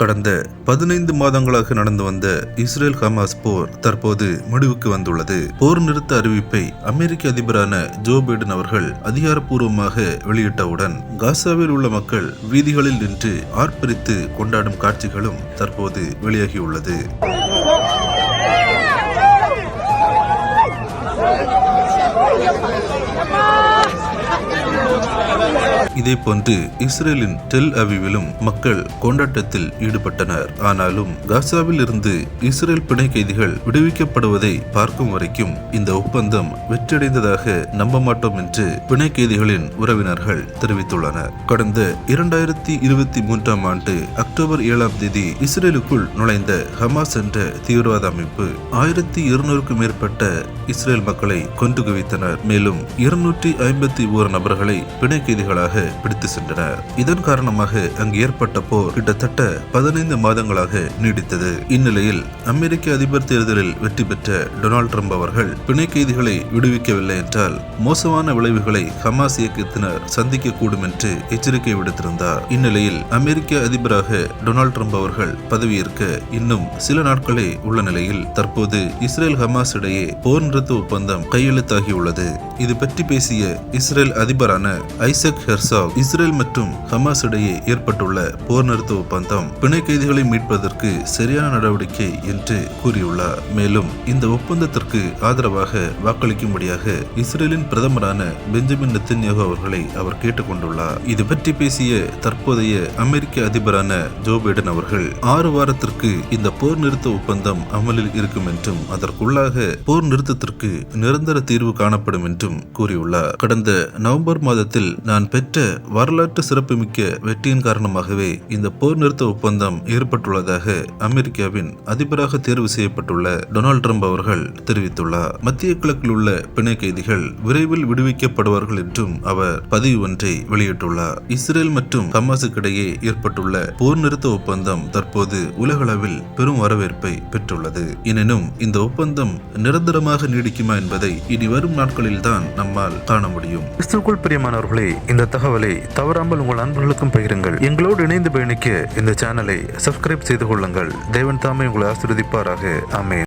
கடந்த 15 மாதங்களாக நடந்து வந்த இஸ்ரேல் ஹமாஸ் போர் தற்போது முடிவுக்கு வந்துள்ளது. போர் நிறுத்த அறிவிப்பை அமெரிக்க அதிபரான ஜோ பைடன் அவர்கள் அதிகாரப்பூர்வமாக வெளியிட்டவுடன் காசாவில் உள்ள மக்கள் வீதிகளில் நின்று ஆர்ப்பரித்து கொண்டாடும் காட்சிகளும் தற்போது வெளியாகியுள்ளது. இதேபோன்று இஸ்ரேலின் டெல் அவிவிலும் மக்கள் கொண்டாட்டத்தில் ஈடுபட்டனர். ஆனாலும் காசாவில் இருந்து இஸ்ரேல் பிணை கைதிகள் விடுவிக்கப்படுவதை பார்க்கும் வரைக்கும் இந்த ஒப்பந்தம் வெற்றியடைந்ததாக நம்ப மாட்டோம் என்று பிணை கைதிகளின் உறவினர்கள் தெரிவித்துள்ளனர். கடந்த 2023 ஆண்டு அக்டோபர் 7 இஸ்ரேலுக்குள் நுழைந்த ஹமாஸ் என்ற தீவிரவாத அமைப்பு 1200க்கும் மேற்பட்ட இஸ்ரேல் மக்களை கொன்று குவித்தனர். மேலும் 251 நபர்களை பிணை கைதிகளாக பிடித்து சென்றனர். இதன் காரணமாக அங்கு ஏற்பட்ட போர் கிட்டத்தட்ட 15 மாதங்களாக நீடித்தது. இந்நிலையில் அமெரிக்க அதிபர் தேர்தலில் வெற்றி பெற்ற டொனால்ட் ட்ரம்ப் அவர்கள் பிணை கைதிகளை விடுவிக்கவில்லை என்றால் மோசமான விளைவுகளை ஹமாஸ் இயக்கத்தினர் சந்திக்க கூடும் என்று எச்சரிக்கை விடுத்திருந்தார். இந்நிலையில் அமெரிக்க அதிபராக டொனால்ட் ட்ரம்ப் அவர்கள் பதவியேற்க இன்னும் சில நாட்களே உள்ள நிலையில் தற்போது இஸ்ரேல் ஹமாஸ் இடையே போர் நிறுத்த ஒப்பந்தம் கையெழுத்தாகியுள்ளது. இது பற்றி பேசிய இஸ்ரேல் அதிபரான ஐசக் ஹெர்சாக் இஸ்ரேல் மற்றும் ஹமாஸ் இடையே ஏற்பட்டுள்ள போர் நிறுத்த ஒப்பந்தம் பிணை கைதிகளை மீட்பதற்கு சரியான நடவடிக்கை என்று கூறியுள்ளார். மேலும் இந்த ஒப்பந்தத்திற்கு ஆதரவாக வாக்களிக்கும்படியாக இஸ்ரேலின் பிரதமரான பெஞ்சமின் நெத்தன்யாகு அவர்களை அவர் கேட்டுக்கொண்டுள்ளார். இது பற்றி பேசிய தற்போதைய அமெரிக்க அதிபரான ஜோ பைடன் அவர்கள் 6 வாரத்திற்கு இந்த போர் நிறுத்த ஒப்பந்தம் அமலில் இருக்கும் என்றும் அதற்குள்ளாக போர் நிறுத்தத்திற்கு நிரந்தர தீர்வு காணப்படும் என்றும் கூறியுள்ளார். கடந்த நவம்பர் மாதத்தில் நான் பெற்ற வரலாற்று சிறப்புமிக்க வெற்றியின் காரணமாகவே இந்த போர் நிறுத்த ஒப்பந்தம் ஏற்பட்டுள்ளதாக அமெரிக்காவின் அதிபராக தேர்வு செய்யப்பட்டுள்ள டொனால்ட் ட்ரம்ப் அவர்கள் தெரிவித்துள்ளார். மத்திய கிழக்கில் உள்ள பிணை கைதிகள் விரைவில் விடுவிக்கப்படுவார்கள் என்றும் அவர் பதிவு ஒன்றை வெளியிட்டுள்ளார். இஸ்ரேல் மற்றும் ஹமாஸுக்கிடையே ஏற்பட்டுள்ள போர் நிறுத்த ஒப்பந்தம் தற்போது உலகளவில் பெரும் வரவேற்பை பெற்றுள்ளது. எனினும் இந்த ஒப்பந்தம் நிரந்தரமாக நீடிக்குமா என்பதை இனி வரும் நாட்களில் தான் நம்மால் காண முடியும். கிறிஸ்துவுக்குள் பிரியமானவர்களே, இந்த தகவலை தவறாமல் உங்கள் நண்பர்களுக்கும் பகிருங்கள். எங்களோடு இணைந்து பயணிக்க இந்த சேனலை சப்ஸ்கிரைப் செய்து கொள்ளுங்கள். தேவன் தாமே உங்களை ஆசீர்வதிப்பாராக. ஆமென்.